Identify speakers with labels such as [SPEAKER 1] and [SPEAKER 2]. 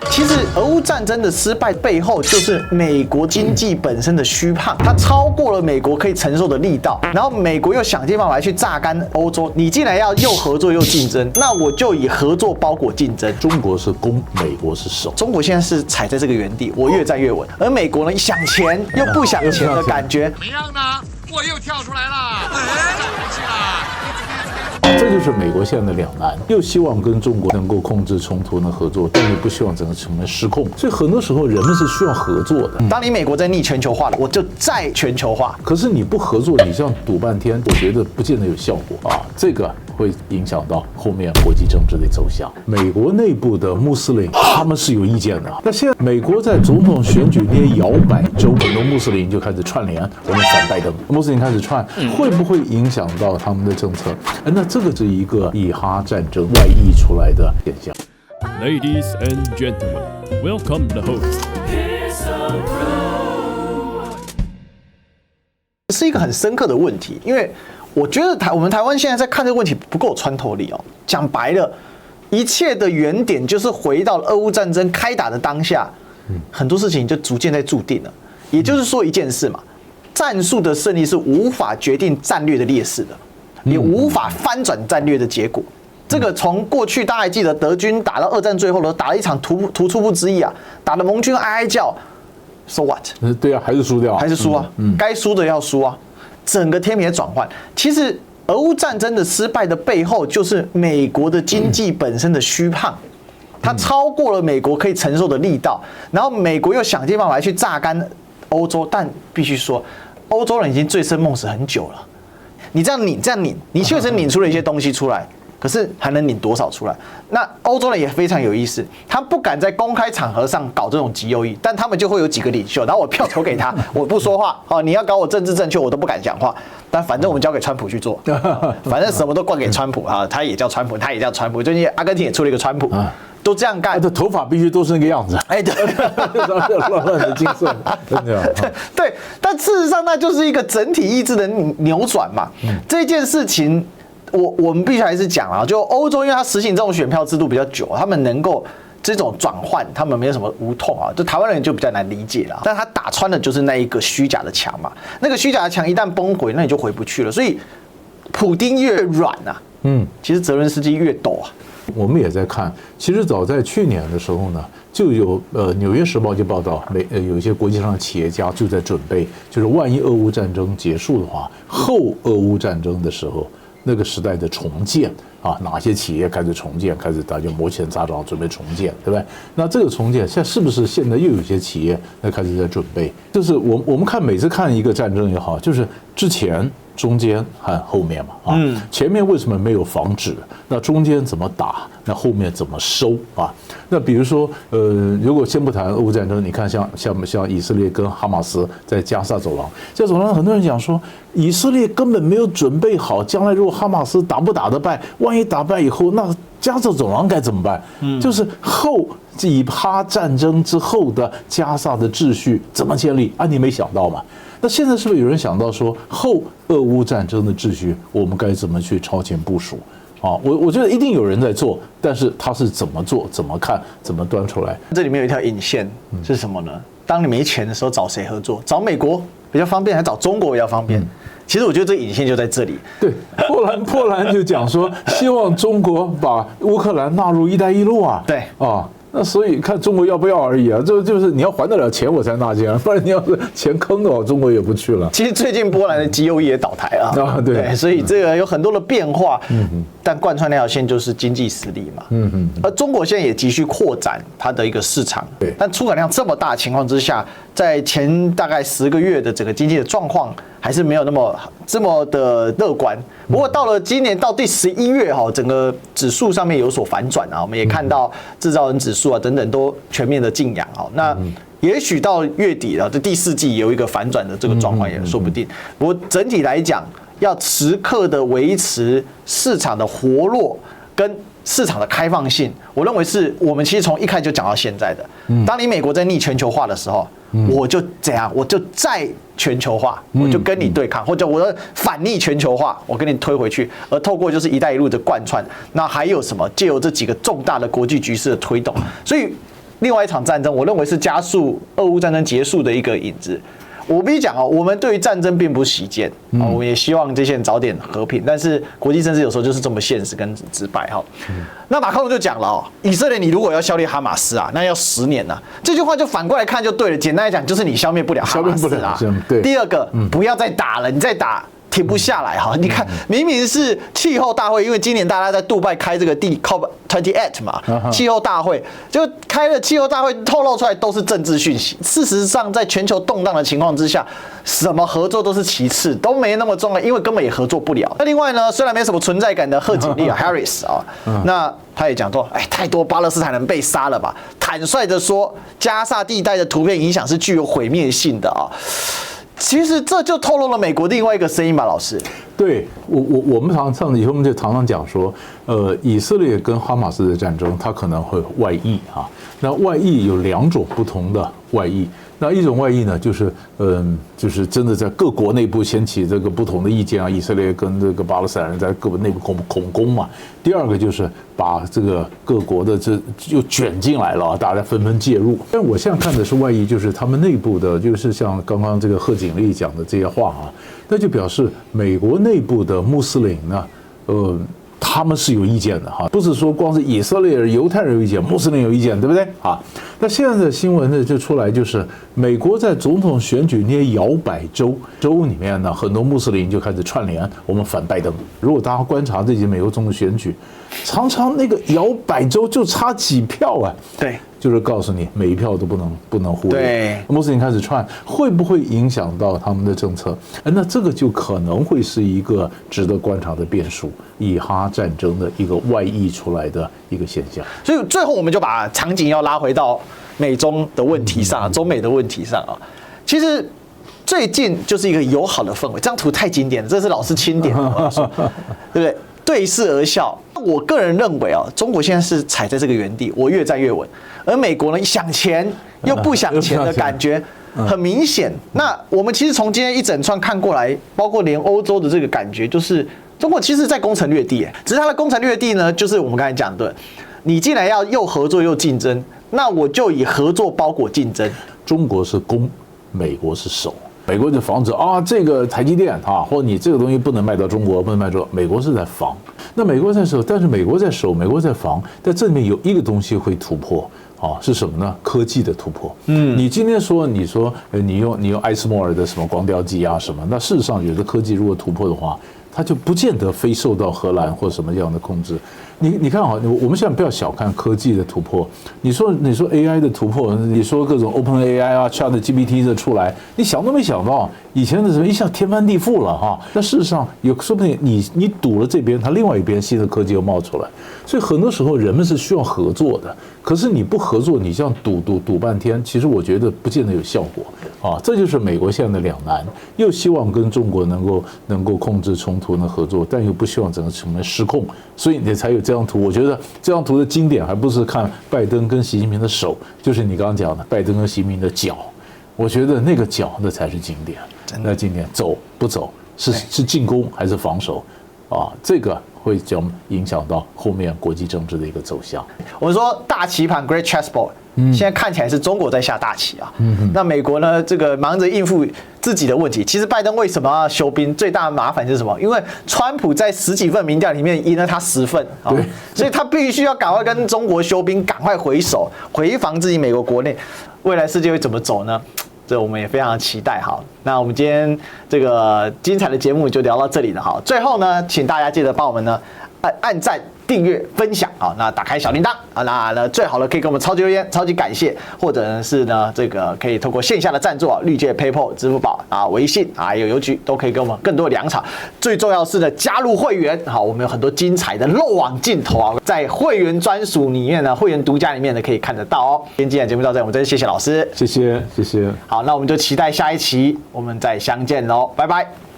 [SPEAKER 1] 其实俄乌战争的失败背后，就是美国经济本身的虚胖，它超过了美国可以承受的力道，然后美国又想尽办法来去榨干欧洲。你既然要又合作又竞争，那我就以合作包裹竞争。
[SPEAKER 2] 中国是攻，美国是守。
[SPEAKER 1] 中国现在是踩在这个原地，我越站越稳，而美国呢，想钱又不想钱的感觉。
[SPEAKER 3] 怎么样呢？我又跳出来了，上台去了。
[SPEAKER 2] 这就是美国现在的两难，又希望跟中国能够控制冲突、能合作，但又不希望整个成本失控。所以很多时候人们是需要合作的。
[SPEAKER 1] 当你美国在逆全球化了，我就再全球化。
[SPEAKER 2] 可是你不合作，你这样赌半天，我觉得不见得有效果啊。这个会影响到后面国际政治的走向。美国内部的穆斯林他们是有意见的。那现在美国在总统选举那些摇摆州，很多穆斯林就开始串联，我们反拜登。穆斯林开始串，会不会影响到他们的政策？那这个是一个以哈战争外溢出来的现象。
[SPEAKER 4] Ladies and gentlemen, welcome the host.
[SPEAKER 1] 是一个很深刻的问题，因为我觉得我们台湾现在在看这个问题不够有穿透力哦。讲白了，一切的原点就是回到了俄乌战争开打的当下，很多事情就逐渐在注定了。也就是说一件事嘛，战术的胜利是无法决定战略的劣势的，也无法翻转战略的结果。这个从过去大家还记得德军打到二战最后了，打了一场突出不之意啊，打得盟军哀哀叫 ，so what？
[SPEAKER 2] 对啊，还是输掉，
[SPEAKER 1] 还是输啊，该输的要输啊。整个天平的转换，其实俄乌战争的失败的背后，就是美国的经济本身的虚胖，它超过了美国可以承受的力道，然后美国又想尽办法来去榨干欧洲，但必须说，欧洲人已经醉生梦死很久了。你这样拧，你确实拧出了一些东西出来，可是还能拧多少出来？那欧洲人也非常有意思，他不敢在公开场合上搞这种极右翼，但他们就会有几个领袖，然后我票投给他，我不说话哦，你要搞我政治正确，我都不敢讲话，但反正我们交给川普去做，反正什么都灌给川普啊，他也叫川普，他也叫川普，最近阿根廷也出了一个川普。都这样干，
[SPEAKER 2] 的头发必须都是那个样子，
[SPEAKER 1] 哎，对，
[SPEAKER 2] 乱乱的金色，真的。
[SPEAKER 1] 对，但事实上那就是一个整体意志的扭转嘛。这件事情，我们必须还是讲啊，就欧洲，因为它实行这种选票制度比较久，他们能够这种转换，他们没有什么无痛啊，就台湾人就比较难理解了。但他打穿的就是那一个虚假的墙嘛，那个虚假的墙一旦崩毁，那你就回不去了。所以，普丁越软啊，其实泽伦斯基越抖啊。
[SPEAKER 2] 我们也在看，其实早在去年的时候呢，就有《纽约时报》就报道，有一些国际上的企业家就在准备，就是万一俄乌战争结束的话，后俄乌战争的时候，那个时代的重建啊，哪些企业开始重建，开始大家摩拳擦掌准备重建，对不对？那这个重建现在是不是现在又有一些企业那开始在准备？就是我们看每次看一个战争也好，就是之前、中间和后面嘛，前面为什么没有防止？那中间怎么打？那后面怎么收啊？那比如说，如果先不谈俄乌战争，你看像以色列跟哈马斯在加沙走廊，加沙走廊很多人讲说，以色列根本没有准备好，将来如果哈马斯打不打得败，万一打败以后，那加沙走廊该怎么办？就是以哈战争之后的加沙的秩序怎么建立啊？你没想到嘛？那现在是不是有人想到说，后俄乌战争的秩序，我们该怎么去超前部署？啊，我觉得一定有人在做，但是他是怎么做、怎么看、怎么端出来？
[SPEAKER 1] 这里面有一条引线是什么呢？当你没钱的时候，找谁合作？找美国比较方便，还是找中国比较方便？其实我觉得这个引线就在这里。
[SPEAKER 2] 对，波兰就讲说，希望中国把乌克兰纳入“一带一路”啊。
[SPEAKER 1] 对
[SPEAKER 2] 啊。那所以看中国要不要而已啊，就是你要还得了钱我才纳钱，不然你要是钱坑的话，中国也不去了。
[SPEAKER 1] 其实最近波兰的极右翼也倒台啊，
[SPEAKER 2] 对，
[SPEAKER 1] 所以这个有很多的变化，但贯穿那条线就是经济实力嘛，而中国现在也急需扩展它的一个市场，
[SPEAKER 2] 对，
[SPEAKER 1] 但出口量这么大的情况之下，在前大概10个月的整个经济的状况还是没有这么的乐观。不过到了今年到第11月哈，整个指数上面有所反转啊，我们也看到制造人指数啊等等都全面的进扬啊。那也许到月底了，这第4季有一个反转的这个状况也说不定。不过整体来讲，要时刻的维持市场的活络跟市场的开放性，我认为是我们其实从一开始就讲到现在的。当你美国在逆全球化的时候，我就怎样，我就再全球化，我就跟你对抗，或者我的反逆全球化，我跟你推回去。而透过就是“一带一路”的贯穿，那还有什么？借由这几个重大的国际局势的推动，所以另外一场战争，我认为是加速俄乌战争结束的一个影子。我必须讲哦，我们对于战争并不喜见，我们也希望这些人早点和平。但是国际政治有时候就是这么现实跟直白哈。那马克龙就讲了哦，以色列你如果要消灭哈马斯啊，那要10年呐。这句话就反过来看就对了。简单来讲，就是你消灭不了哈马斯啊。
[SPEAKER 2] 对。
[SPEAKER 1] 第二个，不要再打了，你再打停不下来哈。你看，明明是气候大会，因为今年大家在杜拜开这个COP28 嘛，气候大会就开了气候大会，透露出来都是政治讯息。事实上，在全球动荡的情况之下，什么合作都是其次，都没那么重要，因为根本也合作不了。那另外呢，虽然没什么存在感的贺锦丽啊 ，Harris 啊，那他也讲说，太多巴勒斯坦人被杀了吧？坦率的说，加沙地带的图片影响是具有毁灭性的啊。其实这就透露了美国另外一个声音吧，老师。
[SPEAKER 2] 对我们以后我们就常常讲说，以色列跟哈马斯的战争，它可能会外溢啊。那外溢有2种不同的外溢。那一种外溢呢，就是真的在各国内部掀起这个不同的意见啊，以色列跟这个巴勒斯坦人在各个内部恐攻嘛。第二个就是把这个各国的这就卷进来了，大家纷纷介入。但我现在看的是外溢，就是他们内部的，就是像刚刚这个贺锦丽讲的这些话啊，那就表示美国内部的穆斯林呢，他们是有意见的哈，不是说光是以色列人、犹太人有意见，穆斯林有意见，对不对啊？那现在的新闻呢就出来，就是美国在总统选举那些摇摆州里面呢，很多穆斯林就开始串联，我们反拜登。如果大家观察这些美国总统选举，常常那个摇摆州就差几票啊，
[SPEAKER 1] 对，
[SPEAKER 2] 就是告诉你每一票都不能忽略。
[SPEAKER 1] 对，
[SPEAKER 2] 穆斯林开始串，会不会影响到他们的政策？那这个就可能会是一个值得观察的变数，以哈战争的一个外溢出来的一个现象。
[SPEAKER 1] 所以最后我们就把场景要拉回到美中的问题上，中美的问题上啊。其实最近就是一个友好的氛围，这张图太经典了，这是老师钦点的，对不对？对视而笑。我个人认为啊，中国现在是踩在这个原地，我越站越稳，而美国呢想钱又不想钱的感觉很明显。那我们其实从今天一整串看过来，包括连欧洲的这个感觉，就是中国其实在攻城略地，只是它的攻城略地呢，就是我们刚才讲的，你既然要又合作又竞争，那我就以合作包裹竞争。
[SPEAKER 2] 中国是攻，美国是守。美国就防止啊，这个台积电啊，或者你这个东西不能卖到中国，不能卖到美国是在防。那美国在守，但是美国在守，美国在防，但这里面有一个东西会突破啊，是什么呢？科技的突破。你今天说你用艾斯摩尔的什么光雕机啊什么，那事实上有的科技如果突破的话，它就不见得非受到荷兰或什么样的控制。你看啊，我们现在不要小看科技的突破。你说 AI 的突破，你说各种 OpenAI 啊、ChatGPT 的出来，你想都没想到，以前的什么一下天翻地覆了哈。那事实上说不定你堵了这边，它另外一边新的科技又冒出来。所以很多时候人们是需要合作的，可是你不合作，你这样堵半天，其实我觉得不见得有效果啊。这就是美国现在的两难，又希望跟中国能够控制冲突、能合作，但又不希望整个成为失控，所以你才有这张图。我觉得这张图的经典还不是看拜登跟习近平的手，就是你刚刚讲的拜登跟习近平的脚。我觉得那个脚那才是经典，那经典走不走是进攻还是防守啊？这个会将影响到后面国际政治的一个走向。
[SPEAKER 1] 我们说大棋盘 Great Chessboard，现在看起来是中国在下大棋啊。那美国呢，这个忙着应付自己的问题。其实拜登为什么要休兵？最大的麻烦是什么？因为川普在10几份民调里面赢了他10份啊，所以他必须要赶快跟中国休兵，赶快回守，回防自己美国国内。未来世界会怎么走呢？这我们也非常期待。好，那我们今天这个精彩的节目就聊到这里了。好，最后呢，请大家记得帮我们呢按赞、订阅、分享啊，那打开小铃铛啊，那呢最好的可以给我们超级留言，超级感谢，或者呢是呢这个可以透过线下的赞助啊，绿界、PayPal、支付宝啊、微信啊，还有邮局都可以给我们更多的粮草。最重要是呢，加入会员，好，我们有很多精彩的漏网镜头啊，在会员专属里面呢，会员独家里面呢可以看得到哦。今天节目到这里，我们真的谢谢老师，
[SPEAKER 2] 谢谢。
[SPEAKER 1] 好，那我们就期待下一期我们再相见喽，拜拜。